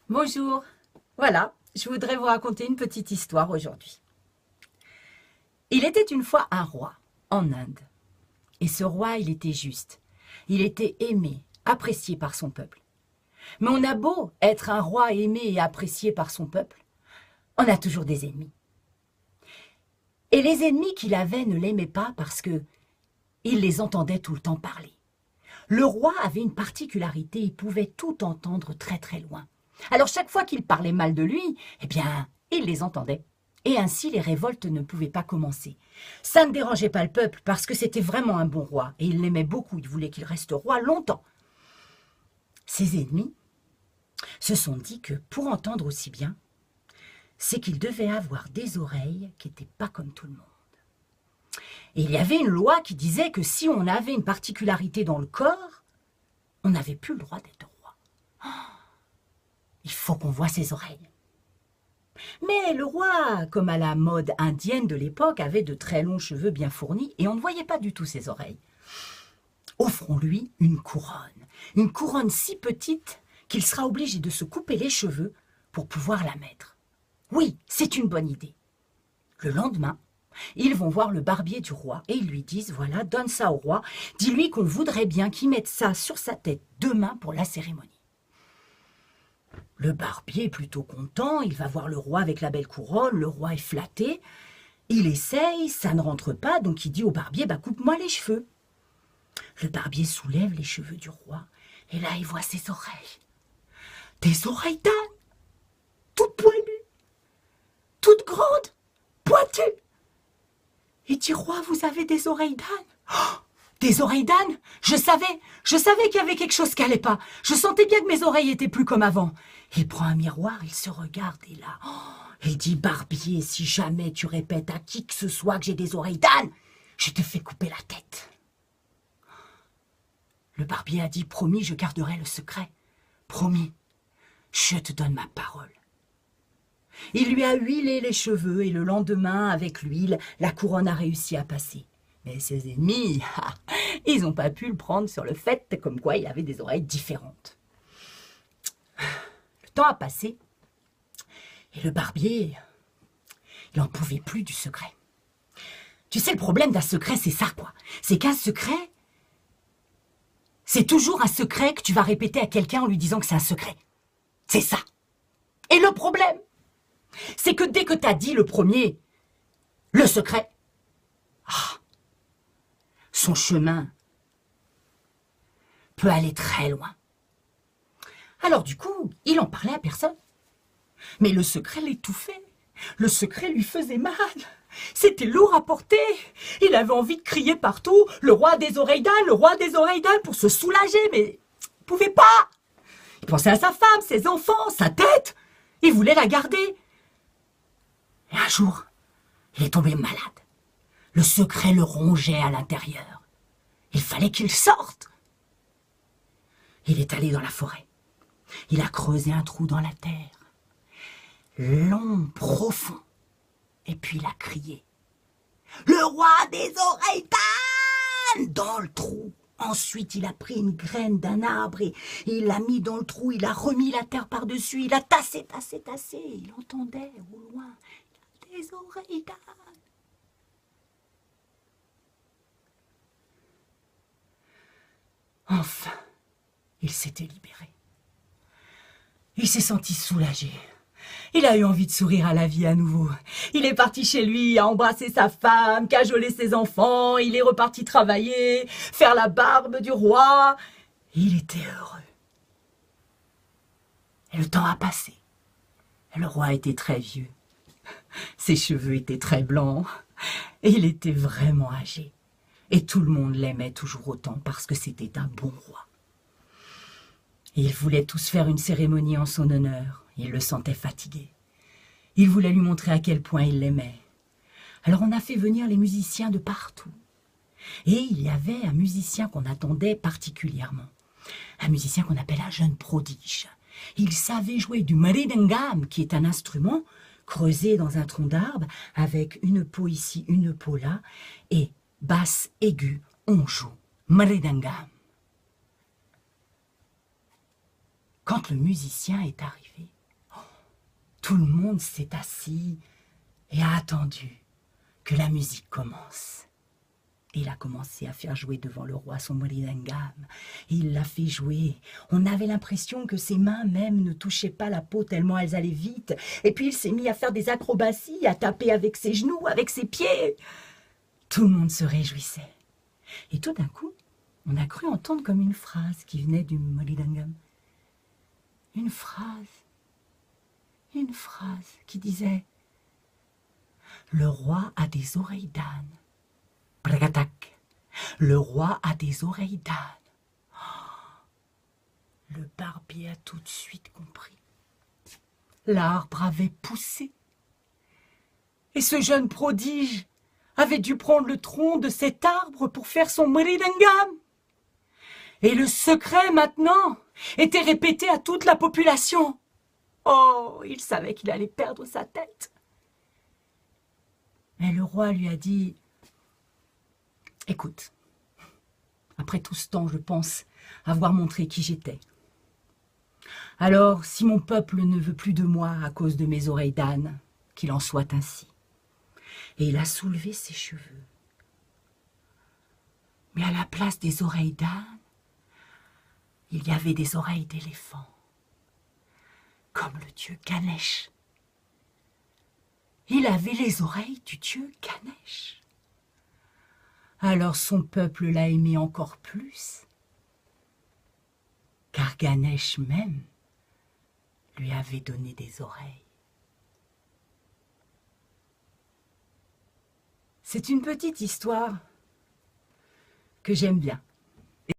Bonjour, voilà, je voudrais vous raconter une petite histoire aujourd'hui. Il était une fois un roi en Inde. Et ce roi, il était juste. Il était aimé, apprécié par son peuple. Mais on a beau être un roi aimé et apprécié par son peuple, on a toujours des ennemis. Et les ennemis qu'il avait ne l'aimaient pas parce que il les entendait tout le temps parler. Le roi avait une particularité, il pouvait tout entendre très très loin. Alors chaque fois qu'il parlait mal de lui, eh bien, il les entendait. Et ainsi les révoltes ne pouvaient pas commencer. Ça ne dérangeait pas le peuple parce que c'était vraiment un bon roi et il l'aimait beaucoup, il voulait qu'il reste roi longtemps. Ses ennemis se sont dit que pour entendre aussi bien, c'est qu'il devait avoir des oreilles qui n'étaient pas comme tout le monde. Et il y avait une loi qui disait que si on avait une particularité dans le corps, on n'avait plus le droit d'être roi. Il faut qu'on voie ses oreilles. Mais le roi, comme à la mode indienne de l'époque, avait de très longs cheveux bien fournis et on ne voyait pas du tout ses oreilles. Offrons-lui une couronne si petite qu'il sera obligé de se couper les cheveux pour pouvoir la mettre. Oui, c'est une bonne idée. Le lendemain, ils vont voir le barbier du roi et ils lui disent, voilà, donne ça au roi, dis-lui qu'on voudrait bien qu'il mette ça sur sa tête demain pour la cérémonie. Le barbier est plutôt content, il va voir le roi avec la belle couronne, le roi est flatté, il essaye, ça ne rentre pas, donc il dit au barbier, coupe-moi les cheveux. Le barbier soulève les cheveux du roi, et là il voit ses oreilles. Des oreilles d'âne, toutes poilues, toutes grandes, pointues. Il dit, roi, vous avez des oreilles d'âne? Oh, des oreilles d'âne? Je savais qu'il y avait quelque chose qui n'allait pas. Je sentais bien que mes oreilles étaient plus comme avant. Il prend un miroir, il se regarde et là, il dit, barbier, si jamais tu répètes à qui que ce soit que j'ai des oreilles d'âne, je te fais couper la tête. Le barbier a dit, promis, je garderai le secret. Promis, je te donne ma parole. Il lui a huilé les cheveux et le lendemain, avec l'huile, la couronne a réussi à passer. Mais ses ennemis, ils n'ont pas pu le prendre sur le fait comme quoi il avait des oreilles différentes. Le temps a passé et le barbier, il n'en pouvait plus du secret. Tu sais, le problème d'un secret, c'est ça, quoi. C'est qu'un secret, c'est toujours un secret que tu vas répéter à quelqu'un en lui disant que c'est un secret. C'est ça. Et le problème, c'est que dès que tu as dit le premier, le secret, son chemin peut aller très loin. Alors du coup, il en parlait à personne. Mais le secret l'étouffait. Le secret lui faisait mal. C'était lourd à porter. Il avait envie de crier partout, le roi des oreilles d'âne, le roi des oreilles d'âne, pour se soulager, mais il ne pouvait pas. Il pensait à sa femme, ses enfants, sa tête. Il voulait la garder. Et un jour, il est tombé malade. Le secret le rongeait à l'intérieur. Il fallait qu'il sorte. Il est allé dans la forêt. Il a creusé un trou dans la terre. Long, profond. Et puis il a crié. Le roi des oreilles d'âne dans le trou. Ensuite, il a pris une graine d'un arbre et il l'a mis dans le trou. Il a remis la terre par-dessus. Il a tassé. Il entendait au loin des oreilles d'âne. Enfin, il s'était libéré. Il s'est senti soulagé. Il a eu envie de sourire à la vie à nouveau. Il est parti chez lui, a embrassé sa femme, cajoler ses enfants, il est reparti travailler, faire la barbe du roi. Il était heureux. Et le temps a passé. Et le roi était très vieux. Ses cheveux étaient très blancs. Et il était vraiment âgé. Et tout le monde l'aimait toujours autant parce que c'était un bon roi. Et ils voulaient tous faire une cérémonie en son honneur. Il le sentait fatigué. Il voulait lui montrer à quel point il l'aimait. Alors on a fait venir les musiciens de partout. Et il y avait un musicien qu'on attendait particulièrement. Un musicien qu'on appelle un jeune prodige. Il savait jouer du mridangam, qui est un instrument creusé dans un tronc d'arbre, avec une peau ici, une peau là, et basse, aiguë, on joue. Mridangam. Quand le musicien est arrivé, Tout le monde s'est assis et a attendu que la musique commence. Et il a commencé à faire jouer devant le roi son Mulidengam. Il l'a fait jouer. On avait l'impression que ses mains même ne touchaient pas la peau tellement elles allaient vite. Et puis il s'est mis à faire des acrobaties, à taper avec ses genoux, avec ses pieds. Tout le monde se réjouissait. Et tout d'un coup, on a cru entendre comme une phrase qui venait du Mulidengam. Une phrase qui disait « Le roi a des oreilles d'âne. Bragatak, le roi a des oreilles d'âne. » Le barbier a tout de suite compris. L'arbre avait poussé. Et ce jeune prodige avait dû prendre le tronc de cet arbre pour faire son Mulidengam. Et le secret, maintenant, était répété à toute la population. Oh, il savait qu'il allait perdre sa tête. Mais le roi lui a dit « Écoute, après tout ce temps, je pense avoir montré qui j'étais. Alors, si mon peuple ne veut plus de moi à cause de mes oreilles d'âne, qu'il en soit ainsi. » Et il a soulevé ses cheveux. Mais à la place des oreilles d'âne, il y avait des oreilles d'éléphant, comme le dieu Ganesh. Il avait les oreilles du dieu Ganesh. Alors son peuple l'a aimé encore plus, car Ganesh même lui avait donné des oreilles. C'est une petite histoire que j'aime bien.